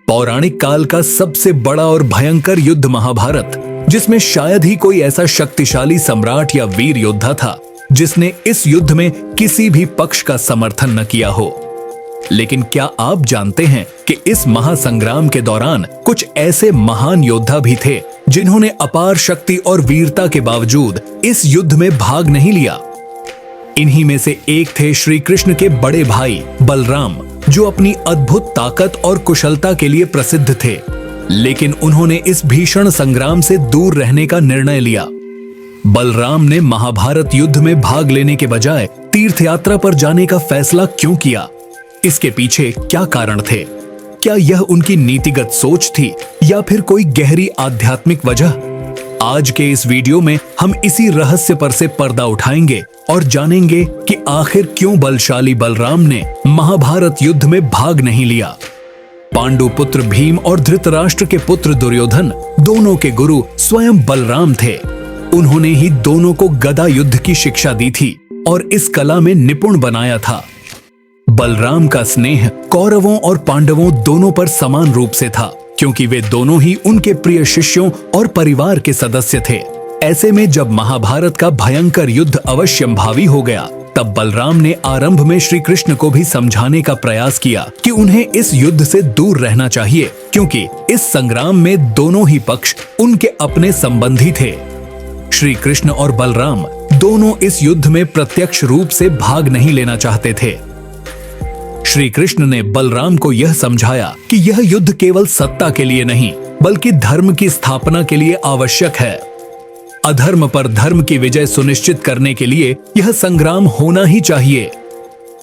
पौराणिक काल का सबसे बड़ा और भयंकर युद्ध महाभारत, जिसमें शायद ही कोई ऐसा शक्तिशाली सम्राट या वीर योद्धा था जिसने इस युद्ध में किसी भी पक्ष का समर्थन न किया हो। लेकिन क्या आप जानते हैं कि इस महासंग्राम के दौरान कुछ ऐसे महान योद्धा भी थे जिन्होंने अपार शक्ति और वीरता के बावजूद इस युद्ध में भाग नहीं लिया। इन्हीं में से एक थे श्री कृष्ण के बड़े भाई बलराम, जो अपनी अद्भुत ताकत और कुशलता के लिए प्रसिद्ध थे। लेकिन उन्होंने इस भीषण संग्राम से दूर रहने का निर्णय लिया। बलराम ने महाभारत युद्ध में भाग लेने के बजाय तीर्थ यात्रा पर जाने का फैसला क्यों किया? इसके पीछे क्या कारण थे? क्या यह उनकी नीतिगत सोच थी या फिर कोई गहरी आध्यात्मिक वजह? आज के इस वीडियो में हम इसी रहस्य पर से पर्दा उठाएंगे और जानेंगे कि आखिर क्यों बलशाली बलराम ने महाभारत युद्ध में भाग नहीं लिया। पांडु पुत्र भीम और धृतराष्ट्र के पुत्र दुर्योधन दोनों के गुरु स्वयं बलराम थे। उन्होंने ही दोनों को गदा युद्ध की शिक्षा दी थी और इस कला में निपुण बनाया था। बलराम का स्नेह कौरवों और पांडवों दोनों पर समान रूप से था, क्योंकि वे दोनों ही उनके प्रिय शिष्यों और परिवार के सदस्य थे। ऐसे में जब महाभारत का भयंकर युद्ध अवश्यंभावी हो गया, तब बलराम ने आरंभ में श्री कृष्ण को भी समझाने का प्रयास किया कि उन्हें इस युद्ध से दूर रहना चाहिए, क्योंकि इस संग्राम में दोनों ही पक्ष उनके अपने संबंधी थे। श्री कृष्ण और बलराम दोनों इस युद्ध में प्रत्यक्ष रूप से भाग नहीं लेना चाहते थे। श्री कृष्ण ने बलराम को यह समझाया कि यह युद्ध केवल सत्ता के लिए नहीं, बल्कि धर्म की स्थापना के लिए आवश्यक है। अधर्म पर धर्म की विजय सुनिश्चित करने के लिए यह संग्राम होना ही चाहिए।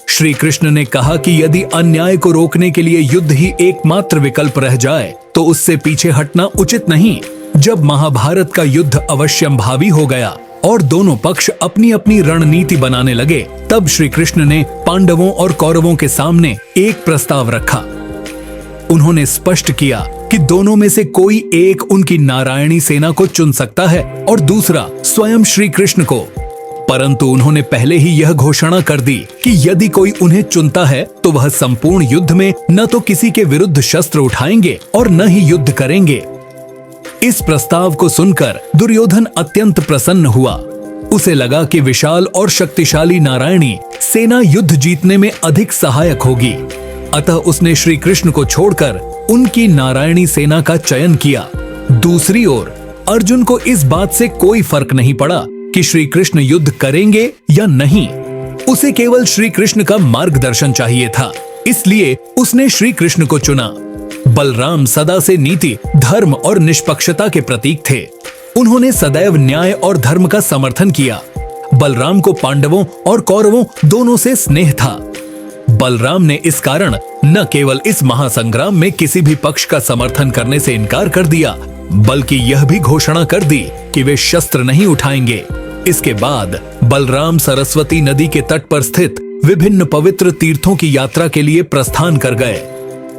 श्री कृष्ण ने कहा कि यदि अन्याय को रोकने के लिए युद्ध ही एकमात्र विकल्प रह जाए, तो उससे पीछे हटना उचित नहीं। जब महाभारत का युद्ध अवश्यंभावी हो गया और दोनों पक्ष अपनी अपनी रणनीति बनाने लगे, तब श्री कृष्ण ने पांडवों और कौरवों के सामने एक प्रस्ताव रखा। उन्होंने स्पष्ट किया कि दोनों में से कोई एक उनकी नारायणी सेना को चुन सकता है और दूसरा स्वयं श्री कृष्ण को। परंतु उन्होंने पहले ही यह घोषणा कर दी कि यदि कोई उन्हें चुनता है तो वह संपूर्ण युद्ध में न तो किसी के विरुद्ध शस्त्र उठाएंगे और न ही युद्ध करेंगे। इस प्रस्ताव को सुनकर दुर्योधन अत्यंत प्रसन्न हुआ। उसे लगा कि विशाल और शक्तिशाली नारायणी सेना युद्ध जीतने में अधिक सहायक होगी। अतः उसने श्री कृष्ण को छोड़कर उनकी नारायणी सेना का चयन किया। दूसरी ओर अर्जुन को इस बात से कोई फर्क नहीं पड़ा कि श्री कृष्ण युद्ध करेंगे या नहीं। उसे केवल श्री कृष्ण का मार्गदर्शन चाहिए था, इसलिए उसने श्री कृष्ण को चुना। बलराम सदा से नीति, धर्म और निष्पक्षता के प्रतीक थे। उन्होंने सदैव न्याय और धर्म का समर्थन किया। बलराम को पांडवों और कौरवों दोनों से स्नेह था। बलराम ने इस कारण न केवल इस महासंग्राम में किसी भी पक्ष का समर्थन करने से इनकार कर दिया, बल्कि यह भी घोषणा कर दी कि वे शस्त्र नहीं उठाएंगे। इसके बाद बलराम सरस्वती नदी के तट पर स्थित विभिन्न पवित्र तीर्थों की यात्रा के लिए प्रस्थान कर गए।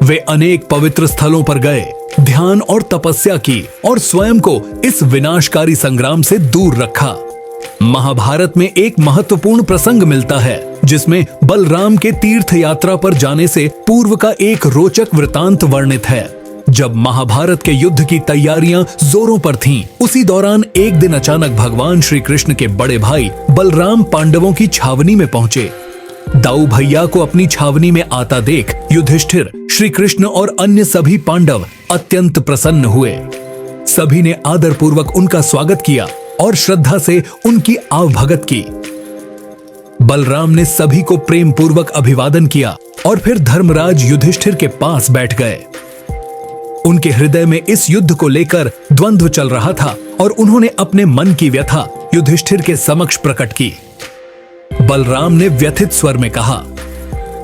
वे अनेक पवित्र स्थलों पर गए, ध्यान और तपस्या की और स्वयं को इस विनाशकारी संग्राम से दूर रखा। महाभारत में एक महत्वपूर्ण प्रसंग मिलता है, जिसमें बलराम के तीर्थ यात्रा पर जाने से पूर्व का एक रोचक वृतांत वर्णित है। जब महाभारत के युद्ध की तैयारियां जोरों पर थीं, उसी दौरान एक दिन अचानक भगवान श्री कृष्ण के बड़े भाई बलराम पांडवों की छावनी में पहुंचे। दाऊ भैया को अपनी छावनी में आता देख युधिष्ठिर, श्री कृष्ण और अन्य सभी पांडव अत्यंत प्रसन्न हुए। सभी ने आदर पूर्वक उनका स्वागत किया और श्रद्धा से उनकी आवभगत की। बलराम ने सभी को प्रेम पूर्वक अभिवादन किया और फिर धर्मराज युधिष्ठिर के पास बैठ गए। उनके हृदय में इस युद्ध को लेकर द्वंद्व चल रहा था और उन्होंने अपने मन की व्यथा युधिष्ठिर के समक्ष प्रकट की। बलराम ने व्यथित स्वर में कहा,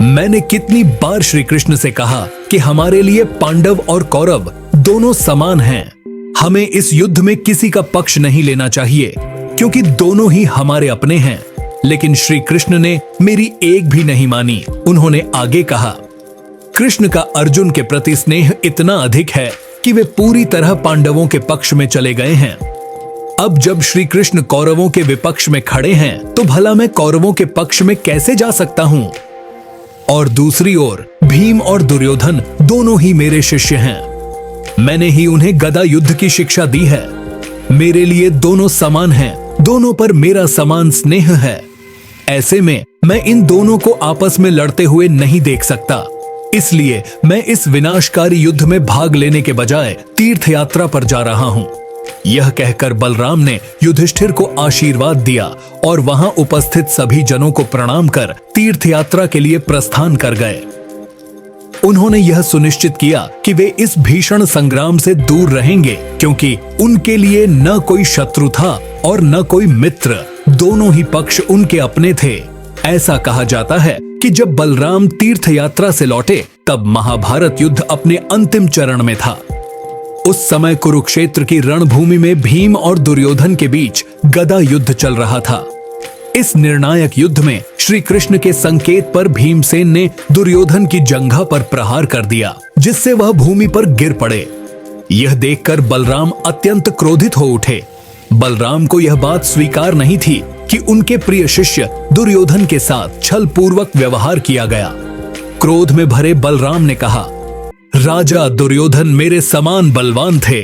मैंने कितनी बार श्री कृष्ण से कहा कि हमारे लिए पांडव और कौरव दोनों समान हैं। हमें इस युद्ध में किसी का पक्ष नहीं लेना चाहिए, क्योंकि दोनों ही हमारे अपने हैं। लेकिन श्री कृष्ण ने मेरी एक भी नहीं मानी। उन्होंने आगे कहा, कृष्ण का अर्जुन के प्रति स्नेह इतना अधिक है कि वे पूरी तरह पांडवों के पक्ष में चले गए हैं। अब जब श्री कृष्ण कौरवों के विपक्ष में खड़े हैं, तो भला मैं कौरवों के पक्ष में कैसे जा सकता हूं? और दूसरी ओर भीम और दुर्योधन दोनों ही मेरे शिष्य हैं। मैंने ही उन्हें गदा युद्ध की शिक्षा दी है। मेरे लिए दोनों समान हैं, दोनों पर मेरा समान स्नेह है। ऐसे में मैं इन दोनों को आपस में लड़ते हुए नहीं देख सकता। इसलिए मैं इस विनाशकारी युद्ध में भाग लेने के बजाय तीर्थ यात्रा पर जा रहा हूं। यह कहकर बलराम ने युधिष्ठिर को आशीर्वाद दिया और वहां उपस्थित सभी जनों को प्रणाम कर तीर्थ यात्रा के लिए प्रस्थान कर गए। उन्होंने यह सुनिश्चित किया कि वे इस भीषण संग्राम से दूर रहेंगे, क्योंकि उनके लिए न कोई शत्रु था और न कोई मित्र, दोनों ही पक्ष उनके अपने थे। ऐसा कहा जाता है कि जब बलराम तीर्थ यात्रा से लौटे तब महाभारत युद्ध अपने अंतिम चरण में था। उस समय कुरुक्षेत्र की रणभूमि में भीम और दुर्योधन के बीच गदा युद्ध चल रहा था। इस निर्णायक युद्ध में श्री कृष्ण के संकेत पर भीमसेन ने दुर्योधन की जंघा पर प्रहार कर दिया, जिससे वह भूमि पर गिर पड़े। यह देखकर बलराम अत्यंत क्रोधित हो उठे। बलराम को यह बात स्वीकार नहीं थी कि उनके प्रिय शिष्य दुर्योधन के साथ छल पूर्वक व्यवहार किया गया। क्रोध में भरे बलराम ने कहा, राजा दुर्योधन मेरे समान बलवान थे।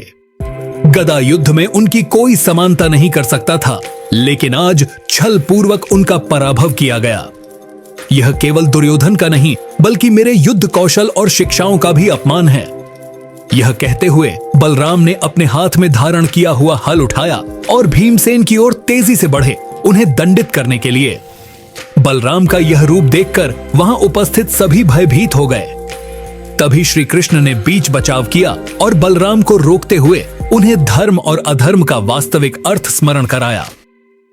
गदा युद्ध में उनकी कोई समानता नहीं कर सकता था, लेकिन आज छल पूर्वक उनका पराभव किया गया। यह केवल दुर्योधन का नहीं बल्कि मेरे युद्ध कौशल और शिक्षाओं का भी अपमान है। यह कहते हुए बलराम ने अपने हाथ में धारण किया हुआ हल उठाया और भीमसेन की ओर तेजी से बढ़े, उन्हें दंडित करने के लिए। बलराम का यह रूप देखकर वहां उपस्थित सभी भयभीत हो गए। तभी श्री कृष्ण ने बीच बचाव किया और बलराम को रोकते हुए उन्हें धर्म और अधर्म का वास्तविक अर्थ स्मरण कराया।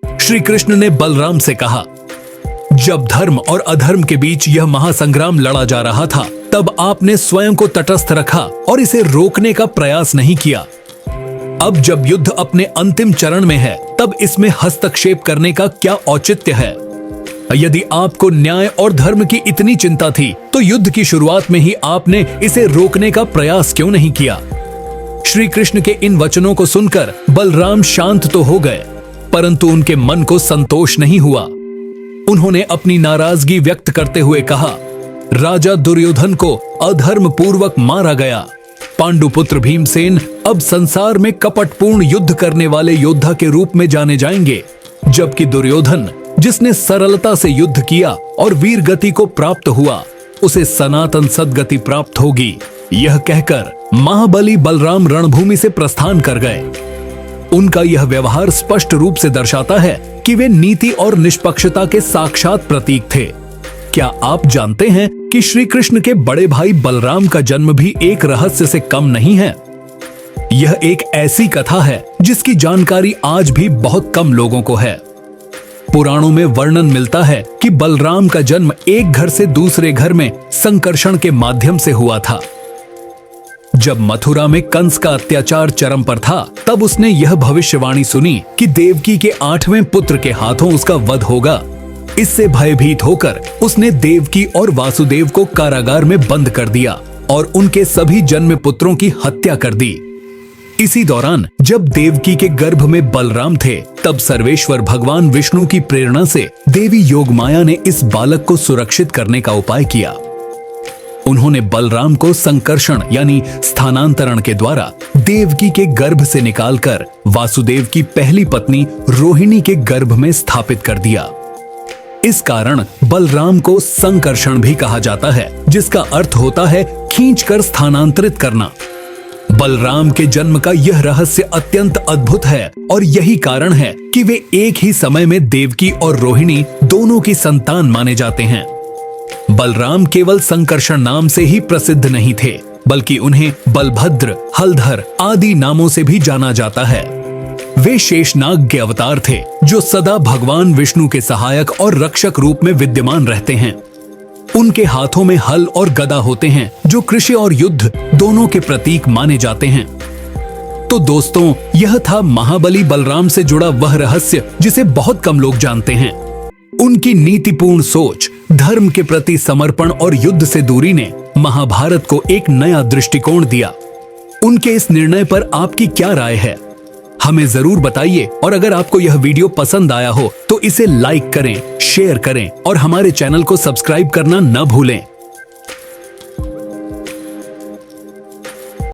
श्री कृष्ण ने बलराम से कहा, जब धर्म और अधर्म के बीच यह महासंग्राम लड़ा जा रहा था, तब आपने स्वयं को तटस्थ रखा और इसे रोकने का प्रयास नहीं किया। अब जब युद्ध अपने अंतिम चरण में है, तब इसमें हस्तक्षेप करने का क्या औचित्य है? यदि आपको न्याय और धर्म की इतनी चिंता थी, तो युद्ध की शुरुआत में ही आपने इसे रोकने का प्रयास क्यों नहीं किया? श्री कृष्ण के इन वचनों को सुनकर बलराम शांत तो हो गए, परंतु उनके मन को संतोष नहीं हुआ। उन्होंने अपनी नाराजगी व्यक्त करते हुए कहा, राजा दुर्योधन को अधर्म पूर्वक मारा गया। पांडुपुत्र भीमसेन अब संसार में कपटपूर्ण युद्ध करने वाले योद्धा के रूप में जाने जाएंगे, जबकि दुर्योधन, जिसने सरलता से युद्ध किया और वीर गति को प्राप्त हुआ, उसे सनातन सद्गति प्राप्त होगी। यह कहकर महाबली बलराम रणभूमि से प्रस्थान कर गए। उनका यह व्यवहार स्पष्ट रूप से दर्शाता है कि वे नीति और निष्पक्षता के साक्षात प्रतीक थे। क्या आप जानते हैं कि श्री कृष्ण के बड़े भाई बलराम का जन्म भी एक रहस्य से कम नहीं है? यह एक ऐसी कथा है जिसकी जानकारी आज भी बहुत कम लोगों को है। पुराणों में वर्णन मिलता है कि बलराम का जन्म एक घर से दूसरे घर में संकर्षण के माध्यम से हुआ था। जब मथुरा में कंस का अत्याचार चरम पर था, तब उसने यह भविष्यवाणी सुनी कि देवकी के 8वें पुत्र के हाथों उसका वध होगा। इससे भयभीत होकर उसने देवकी और वासुदेव को कारागार में बंद कर दिया और उनके सभी जन्म पुत्रों की हत्या कर दी। इसी दौरान जब देवकी के गर्भ में बलराम थे, तब सर्वेश्वर भगवान विष्णु की प्रेरणा से देवी योगमाया ने इस बालक को सुरक्षित करने का उपाय किया। उन्होंने बलराम को संकर्षण यानी स्थानांतरण के द्वारा देवकी के गर्भ से निकालकर वासुदेव की पहली पत्नी रोहिणी के गर्भ में स्थापित कर दिया। इस कारण बलराम को संकर्षण भी कहा जाता है, जिसका अर्थ होता है खींचकर स्थानांतरित करना। बलराम के जन्म का यह रहस्य अत्यंत अद्भुत है और यही कारण है कि वे एक ही समय में देवकी और रोहिणी दोनों की संतान माने जाते हैं। बलराम केवल संकर्षण नाम से ही प्रसिद्ध नहीं थे, बल्कि उन्हें बलभद्र, हलधर आदि नामों से भी जाना जाता है। वे शेषनाग के अवतार थे, जो सदा भगवान विष्णु के सहायक और रक्षक रूप में विद्यमान रहते हैं। उनके हाथों में हल और गदा होते हैं, जो कृषि और युद्ध दोनों के प्रतीक माने जाते हैं। तो दोस्तों, यह था महाबली बलराम से जुड़ा वह रहस्य जिसे बहुत कम लोग जानते हैं। उनकी नीतिपूर्ण सोच, धर्म के प्रति समर्पण और युद्ध से दूरी ने महाभारत को एक नया दृष्टिकोण दिया। उनके इस निर्णय पर आपकी क्या राय है? हमें जरूर बताइए और अगर आपको यह वीडियो पसंद आया हो तो इसे लाइक करें, शेयर करें और हमारे चैनल को सब्सक्राइब करना न भूलें।